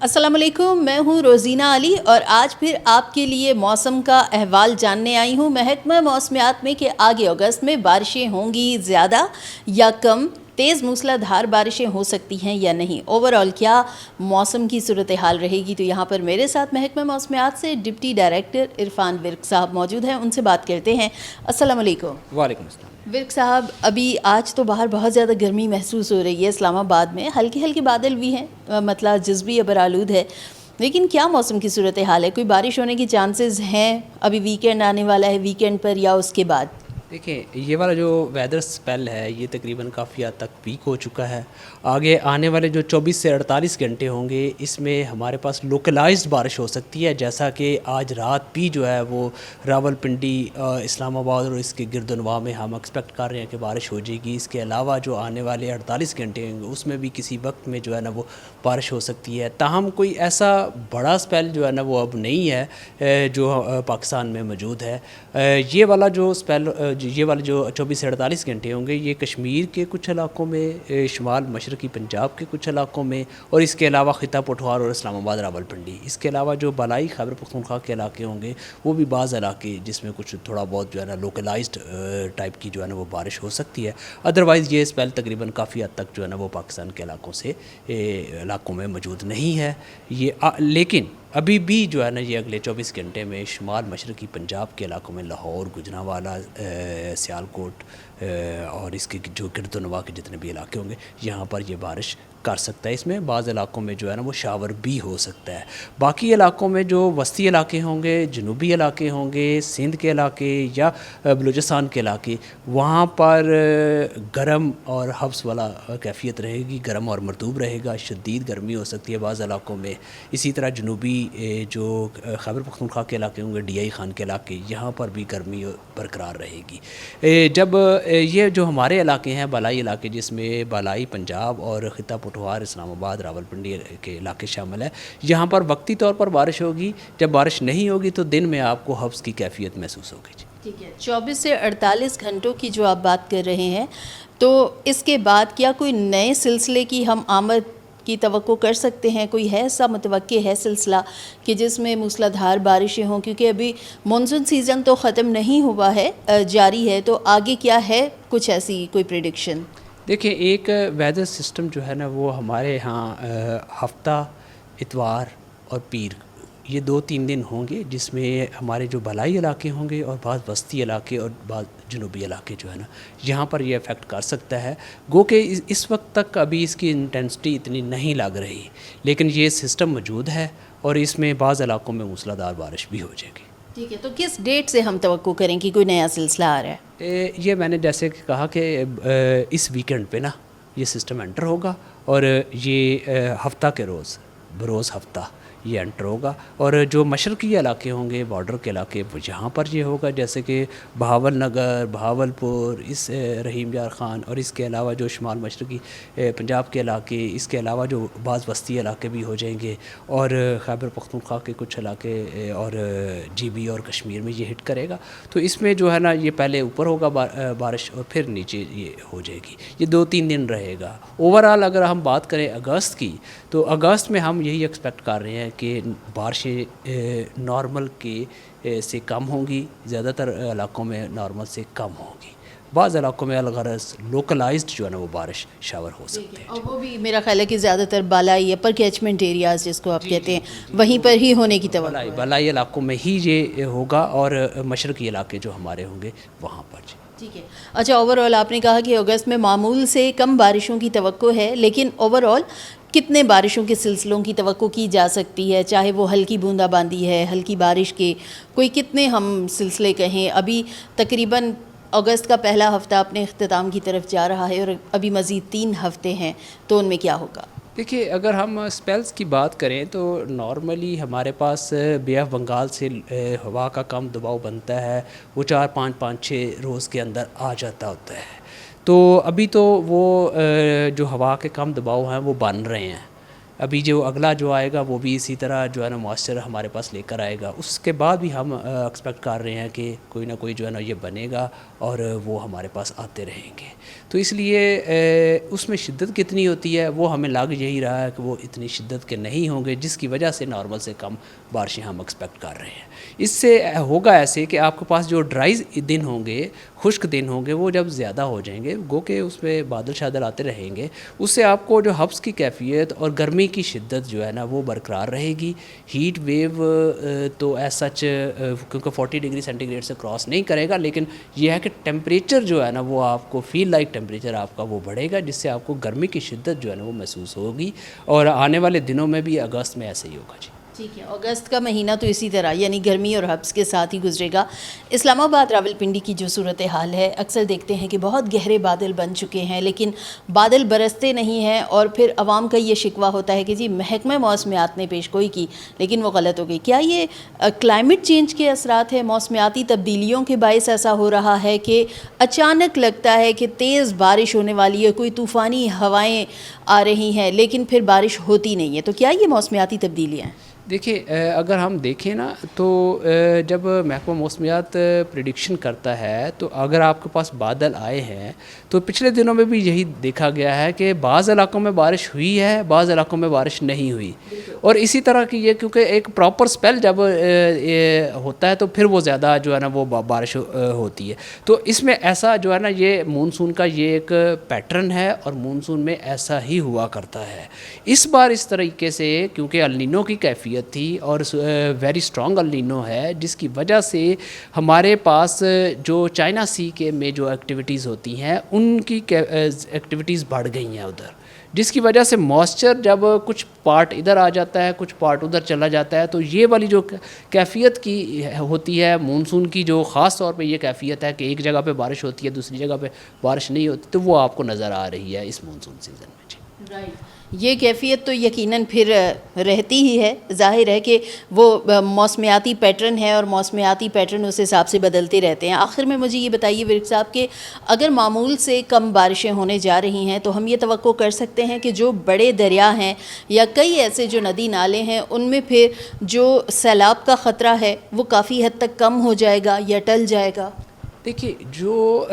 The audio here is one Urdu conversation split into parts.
السلام علیکم، میں ہوں روزینہ علی اور آج پھر آپ کے لیے موسم کا احوال جاننے آئی ہوں محکمہ موسمیات میں کہ آگے اگست میں بارشیں ہوں گی زیادہ یا کم، تیز موسلا دھار بارشیں ہو سکتی ہیں یا نہیں، اوور آل کیا موسم کی صورتحال رہے گی۔ تو یہاں پر میرے ساتھ محکمہ موسمیات سے ڈپٹی ڈائریکٹر عرفان ورک صاحب موجود ہیں، ان سے بات کرتے ہیں۔ السلام علیکم۔ وعلیکم السلام۔ ورک صاحب، ابھی آج تو باہر بہت زیادہ گرمی محسوس ہو رہی ہے، اسلام آباد میں ہلکے ہلکے بادل بھی ہیں، مطلب جزوی ابرآلود ہے، لیکن کیا موسم کی صورتحال ہے؟ کوئی بارش ہونے کی چانسز ہیں؟ ابھی ویکینڈ آنے والا ہے، ویکینڈ پر یا اس کے بعد؟ دیکھیں، یہ والا جو ویدر سپیل ہے یہ تقریباً کافی حد تک پیک ہو چکا ہے۔ آگے آنے والے جو 24 سے 48 گھنٹے ہوں گے اس میں ہمارے پاس لوکلائزڈ بارش ہو سکتی ہے، جیسا کہ آج رات بھی جو ہے وہ راول پنڈی، اسلام آباد اور اس کے گرد و نواح میں ہم ایکسپیکٹ کر رہے ہیں کہ بارش ہو جائے گی۔ اس کے علاوہ جو آنے والے 48 گھنٹے ہوں گے اس میں بھی کسی وقت میں جو ہے نا وہ بارش ہو سکتی ہے، تاہم کوئی ایسا بڑا سپیل جو ہے نا وہ اب نہیں ہے جو پاکستان میں موجود ہے۔ یہ والا جو سپیل، یہ والے جو 24 سے 48 گھنٹے ہوں گے یہ کشمیر کے کچھ علاقوں میں، شمال مشرقی پنجاب کے کچھ علاقوں میں، اور اس کے علاوہ خطہ پٹوار اور اسلام آباد راول پنڈی، اس کے علاوہ جو بالائی خیبر پختونخوا کے علاقے ہوں گے وہ بھی بعض علاقے جس میں کچھ تھوڑا بہت جو ہے نا لوکلائزڈ ٹائپ کی جو ہے نا وہ بارش ہو سکتی ہے۔ ادروائز یہ اسپیل تقریباً کافی حد تک جو ہے نا وہ پاکستان کے علاقوں میں موجود نہیں ہے یہ، لیکن ابھی بھی جو ہے نا یہ اگلے 24 گھنٹے میں شمال مشرقی پنجاب کے علاقوں میں لاہور، گوجرانوالہ، سیالکوٹ اور اس کے جو گرد و نواح کے جتنے بھی علاقے ہوں گے یہاں پر یہ بارش کر سکتا ہے۔ اس میں بعض علاقوں میں جو ہے نا وہ شاور بھی ہو سکتا ہے۔ باقی علاقوں میں جو وسطی علاقے ہوں گے، جنوبی علاقے ہوں گے، سندھ کے علاقے یا بلوچستان کے علاقے، وہاں پر گرم اور حبس والا کیفیت رہے گی، گرم اور مرطوب رہے گا، شدید گرمی ہو سکتی ہے بعض علاقوں میں۔ اسی طرح جنوبی جو خیبر پختونخوا کے علاقے ہوں گے، ڈی آئی خان کے علاقے، یہاں پر بھی گرمی برقرار رہے گی۔ جب یہ جو ہمارے علاقے ہیں بالائی علاقے، جس میں بالائی پنجاب اور خطہ پٹوار، اسلام آباد، راول پنڈی کے علاقے شامل ہے، یہاں پر وقتی طور پر بارش ہوگی۔ جب بارش نہیں ہوگی تو دن میں آپ کو حبس کی کیفیت محسوس ہوگی۔ ٹھیک ہے، 24 سے 48 گھنٹوں کی جو آپ بات کر رہے ہیں، تو اس کے بعد کیا کوئی نئے سلسلے کی ہم آمد کی توقع کر سکتے ہیں؟ کوئی ہے ایسا متوقع ہے سلسلہ کہ جس میں موسلا دھار بارشیں ہوں؟ کیونکہ ابھی مانسون سیزن تو ختم نہیں ہوا ہے، جاری ہے، تو آگے کیا ہے کچھ ایسی کوئی پریڈکشن؟ دیکھیں، ایک ویدر سسٹم جو ہے نا وہ ہمارے ہاں ہفتہ، اتوار اور پیر، یہ 2-3 دن ہوں گے جس میں ہمارے جو بالائی علاقے ہوں گے اور بعض وسطی علاقے اور بعض جنوبی علاقے جو ہے نا یہاں پر یہ افیکٹ کر سکتا ہے۔ گو کہ اس وقت تک ابھی اس کی انٹینسٹی اتنی نہیں لگ رہی، لیکن یہ سسٹم موجود ہے اور اس میں بعض علاقوں میں موسلا دھار بارش بھی ہو جائے گی۔ ٹھیک ہے، تو کس ڈیٹ سے ہم توقع کریں کہ کوئی نیا سلسلہ آ رہا ہے؟ یہ میں نے جیسے کہا کہ اس ویکنڈ پہ نا یہ سسٹم انٹر ہوگا اور یہ ہفتہ کے روز بروز ہفتہ یہ انٹر ہوگا، اور جو مشرقی علاقے ہوں گے، بارڈر کے علاقے، یہاں پر یہ ہوگا، جیسے کہ بہاول نگر، بہاولپور، اس رحیم یار خان، اور اس کے علاوہ جو شمال مشرقی پنجاب کے علاقے، اس کے علاوہ جو بعض وسطی علاقے بھی ہو جائیں گے، اور خیبر پختونخوا کے کچھ علاقے اور جی بی اور کشمیر میں یہ ہٹ کرے گا۔ تو اس میں جو ہے نا یہ پہلے اوپر ہوگا بارش اور پھر نیچے یہ ہو جائے گی، یہ 2-3 دن رہے گا۔ اوورآل اگر ہم بات کریں اگست کی، تو اگست میں ہم یہی ایکسپیکٹ کر رہے ہیں کہ بارشیں نارمل کے سے کم ہوں گی، زیادہ تر علاقوں میں نارمل سے کم ہوں گی، بعض علاقوں میں الغرض لوکلائزڈ جو ہے نا وہ بارش شاور ہو سکتے ہیں۔ اور وہ بھی میرا خیال ہے کہ زیادہ تر بالائی اپر کیچمنٹ ایریاز جس کو آپ کہتے ہیں وہیں پر ہی ہونے کی توقع ہے۔ بالائی علاقوں میں ہی یہ ہوگا اور مشرقی علاقے جو ہمارے ہوں گے وہاں پر جی۔ ٹھیک ہے، اچھا، اوور آل آپ نے کہا کہ اگست میں معمول سے کم بارشوں کی توقع ہے، لیکن اوور آل کتنے بارشوں کے سلسلوں کی توقع کی جا سکتی ہے؟ چاہے وہ ہلکی بوندا باندی ہے، ہلکی بارش کے کوئی کتنے ہم سلسلے کہیں؟ ابھی تقریباً اگست کا پہلا ہفتہ اپنے اختتام کی طرف جا رہا ہے اور ابھی مزید 3 ہفتے ہیں، تو ان میں کیا ہوگا؟ دیکھیے، اگر ہم سپیلز کی بات کریں تو نارملی ہمارے پاس بے آف بنگال سے ہوا کا کم دباؤ بنتا ہے، وہ 4-5-6 روز کے اندر آ جاتا ہوتا ہے۔ تو ابھی تو وہ جو ہوا کے کم دباؤ ہیں وہ بن رہے ہیں، ابھی جو اگلا جو آئے گا وہ بھی اسی طرح جو ہے نا موئسچر ہمارے پاس لے کر آئے گا. اس کے بعد بھی ہم ایکسپیکٹ کر رہے ہیں کہ کوئی نہ کوئی جو ہے نا یہ بنے گا اور وہ ہمارے پاس آتے رہیں گے. تو اس لیے اس میں شدت کتنی ہوتی ہے وہ ہمیں لگ یہی رہا ہے کہ وہ اتنی شدت کے نہیں ہوں گے، جس کی وجہ سے نارمل سے کم بارشیں ہم ایکسپیکٹ کر رہے ہیں. اس سے ہوگا ایسے کہ آپ کے پاس جو ڈرائی دن ہوں گے، خشک دن ہوں گے، وہ جب زیادہ ہو جائیں گے، گو کہ اس میں بادل شادل آتے رہیں گے، اس سے آپ کو جو حبس کی کیفیت اور گرمی کی شدت جو ہے نا وہ برقرار رہے گی. ہیٹ ویو تو ایز سچ کیونکہ 40 ڈگری سینٹی گریڈ سے کراس نہیں کرے گا، لیکن یہ ہے کہ ٹیمپریچر جو ہے نا وہ آپ کو فیل لائک ٹیمپریچر آپ کا وہ بڑھے گا، جس سے آپ کو گرمی کی شدت جو ہے نا وہ محسوس ہوگی. اور آنے والے دنوں میں بھی اگست میں ایسے ہی ہوگا. جی ٹھیک ہے، اگست کا مہینہ تو اسی طرح یعنی گرمی اور حبس کے ساتھ ہی گزرے گا. اسلام آباد راولپنڈی کی جو صورتحال ہے، اکثر دیکھتے ہیں کہ بہت گہرے بادل بن چکے ہیں لیکن بادل برستے نہیں ہیں، اور پھر عوام کا یہ شکوہ ہوتا ہے کہ جی محکمہ موسمیات نے پیش گوئی کی لیکن وہ غلط ہو گئی. کیا یہ کلائمیٹ چینج کے اثرات ہیں، موسمیاتی تبدیلیوں کے باعث ایسا ہو رہا ہے کہ اچانک لگتا ہے کہ تیز بارش ہونے والی ہے، کوئی طوفانی ہوائیں آ رہی ہیں لیکن پھر بارش ہوتی نہیں ہے؟ تو کیا یہ موسمیاتی تبدیلیاں ہیں؟ دیکھیے، اگر ہم دیکھیں نا تو جب محکمہ موسمیات پریڈکشن کرتا ہے تو اگر آپ کے پاس بادل آئے ہیں تو پچھلے دنوں میں بھی یہی دیکھا گیا ہے کہ بعض علاقوں میں بارش ہوئی ہے، بعض علاقوں میں بارش نہیں ہوئی. اور اسی طرح کی یہ کیونکہ ایک پراپر سپیل جب ہوتا ہے تو پھر وہ زیادہ جو ہے نا وہ بارش ہوتی ہے. تو اس میں ایسا جو ہے نا یہ مونسون کا یہ ایک پیٹرن ہے اور مونسون میں ایسا ہی ہوا کرتا ہے. اس بار اس طریقے سے کیونکہ النینو کی کیفیت تھی اور ویری اسٹرانگ النینو ہے، جس کی وجہ سے ہمارے پاس جو چائنا سی کے میں جو ایکٹیویٹیز ہوتی ہیں ان کی ایکٹیویٹیز بڑھ گئی ہیں ادھر، جس کی وجہ سے موئسچر جب کچھ پارٹ ادھر آ جاتا ہے کچھ پارٹ ادھر چلا جاتا ہے تو یہ والی جو کیفیت کی ہوتی ہے مونسون کی، جو خاص طور پہ یہ کیفیت ہے کہ ایک جگہ پہ بارش ہوتی ہے دوسری جگہ پہ بارش نہیں ہوتی، تو وہ آپ کو نظر آ رہی ہے اس مونسون سیزن میں. جی یہ کیفیت تو یقیناً پھر رہتی ہی ہے. ظاہر ہے کہ وہ موسمیاتی پیٹرن ہے اور موسمیاتی پیٹرن اس حساب سے بدلتے رہتے ہیں. آخر میں مجھے یہ بتائیے ورک صاحب کہ اگر معمول سے کم بارشیں ہونے جا رہی ہیں تو ہم یہ توقع کر سکتے ہیں کہ جو بڑے دریا ہیں یا کئی ایسے جو ندی نالے ہیں ان میں پھر جو سیلاب کا خطرہ ہے وہ کافی حد تک کم ہو جائے گا یا ٹل جائے گا؟ دیکھیے، جو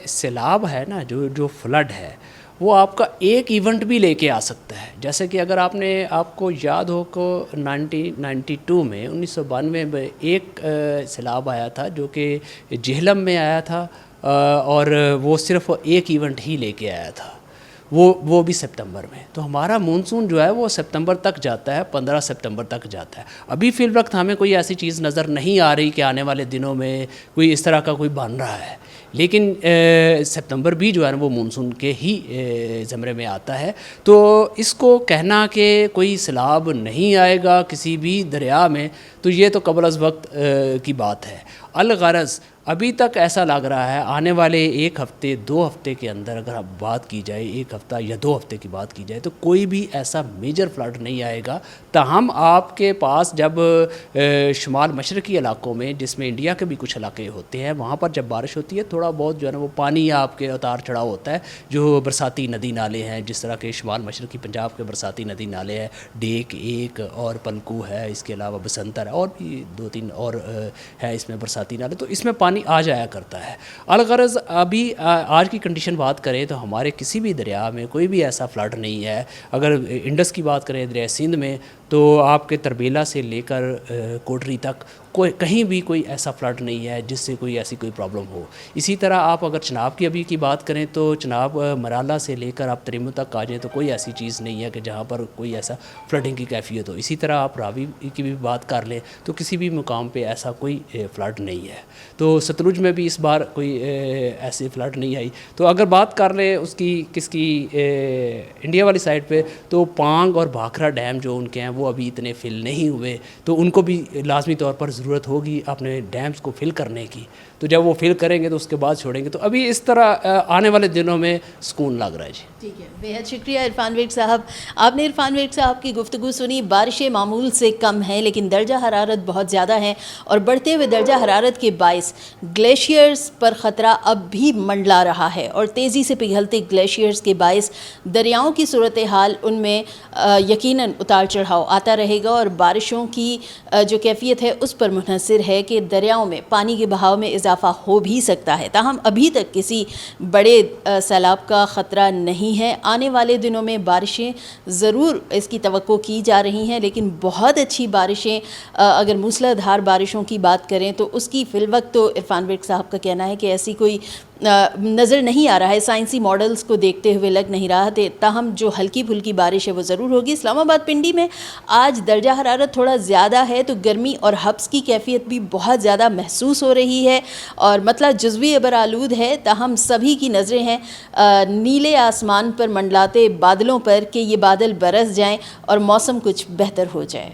سیلاب ہے نا، جو فلڈ ہے وہ آپ کا ایک ایونٹ بھی لے کے آ سکتا ہے. جیسے کہ اگر آپ کو یاد ہو کہ 1992 میں 1992 میں ایک سیلاب آیا تھا جو کہ جہلم میں آیا تھا، اور وہ صرف ایک ایونٹ ہی لے کے آیا تھا، وہ بھی سپتمبر میں. تو ہمارا مونسون جو ہے وہ سپتمبر تک جاتا ہے، 15 سپتمبر تک جاتا ہے. ابھی فی الوقت ہمیں کوئی ایسی چیز نظر نہیں آ رہی کہ آنے والے دنوں میں کوئی اس طرح کا کوئی بن رہا ہے، لیکن سپتمبر بھی جو ہے نا وہ مونسون کے ہی زمرے میں آتا ہے. تو اس کو کہنا کہ کوئی سیلاب نہیں آئے گا کسی بھی دریا میں تو یہ تو قبل از وقت کی بات ہے. الغرض ابھی تک ایسا لگ رہا ہے آنے والے ایک ہفتے 2 ہفتے کے اندر اگر اب بات کی جائے، ایک ہفتہ یا 2 ہفتے کی بات کی جائے، تو کوئی بھی ایسا میجر فلڈ نہیں آئے گا. تاہم آپ کے پاس جب شمال مشرقی علاقوں میں، جس میں انڈیا کے بھی کچھ علاقے ہوتے ہیں، وہاں پر جب بارش ہوتی ہے تھوڑا بہت جو ہے نا وہ پانی آپ کے اتار چڑھاؤ ہوتا ہے. جو برساتی ندی نالے ہیں، جس طرح کے شمال مشرقی پنجاب کے برساتی ندی نالے ہیں، ڈیک ایک اور پلکو ہے، اس کے علاوہ بسنتر ہے، اور بھی 2-3 اور ہے اس میں برساتی نالے، تو اس میں پانی آ جایا کرتا ہے. الغرض ابھی آج کی کنڈیشن بات کریں تو ہمارے کسی بھی دریا میں کوئی بھی ایسا فلڈ نہیں ہے. اگر انڈس کی بات کریں دریائے سندھ میں تو آپ کے تربیلا سے لے کر کوٹری تک کہیں بھی کوئی ایسا فلڈ نہیں ہے جس سے کوئی ایسی کوئی پرابلم ہو. اسی طرح آپ اگر چناب کی ابھی کی بات کریں تو چناب مرالا سے لے کر آپ تریمو تک آ جائیں تو کوئی ایسی چیز نہیں ہے کہ جہاں پر کوئی ایسا فلڈنگ کی کیفیت ہو. اسی طرح آپ راوی کی بھی بات کر لیں تو کسی بھی مقام پہ ایسا کوئی فلڈ نہیں ہے. تو ستلج میں بھی اس بار کوئی ایسی فلڈ نہیں آئی. تو اگر بات کر لیں اس کی کس کی انڈیا والی سائڈ پہ، تو پانگ اور بھاکرا ڈیم جو ان کے ہیں وہ ابھی اتنے فل نہیں ہوئے، تو ان کو بھی لازمی طور پر ضرورت ہوگی اپنے ڈیمز کو فل کرنے کی. تو جب وہ فل کریں گے تو اس کے بعد چھوڑیں گے. تو ابھی اس طرح آنے والے دنوں میں سکون لگ رہا ہے. جی ٹھیک ہے، بہت شکریہ عرفان ویگ صاحب. آپ نے عرفان ویگ صاحب کی گفتگو سنی. بارشیں معمول سے کم ہیں لیکن درجہ حرارت بہت زیادہ ہیں، اور بڑھتے ہوئے درجہ حرارت کے باعث گلیشیئرز پر خطرہ اب بھی منڈلا رہا ہے، اور تیزی سے پگھلتے گلیشیئرز کے باعث دریاؤں کی صورتحال ان میں یقیناً اتار چڑھاؤ آتا رہے گا، اور بارشوں کی جو کیفیت ہے اس پر منحصر ہے کہ دریاؤں میں پانی کے بہاؤ میں اضافہ ہو بھی سکتا ہے. تاہم ابھی تک کسی بڑے سیلاب کا خطرہ نہیں ہے. آنے والے دنوں میں بارشیں ضرور اس کی توقع کی جا رہی ہیں، لیکن بہت اچھی بارشیں، اگر موسلا دھار بارشوں کی بات کریں تو اس کی فی الوقت تو عرفان ویگ صاحب کا کہنا ہے کہ ایسی کوئی نظر نہیں آ رہا ہے، سائنسی ماڈلز کو دیکھتے ہوئے لگ نہیں رہا تھے. تاہم جو ہلکی پھلکی بارش ہے وہ ضرور ہوگی. اسلام آباد پنڈی میں آج درجہ حرارت تھوڑا زیادہ ہے تو گرمی اور حبس کی کیفیت بھی بہت زیادہ محسوس ہو رہی ہے، اور مطلع جزوی ابر آلود ہے. تاہم سبھی کی نظریں ہیں نیلے آسمان پر منڈلاتے بادلوں پر کہ یہ بادل برس جائیں اور موسم کچھ بہتر ہو جائے.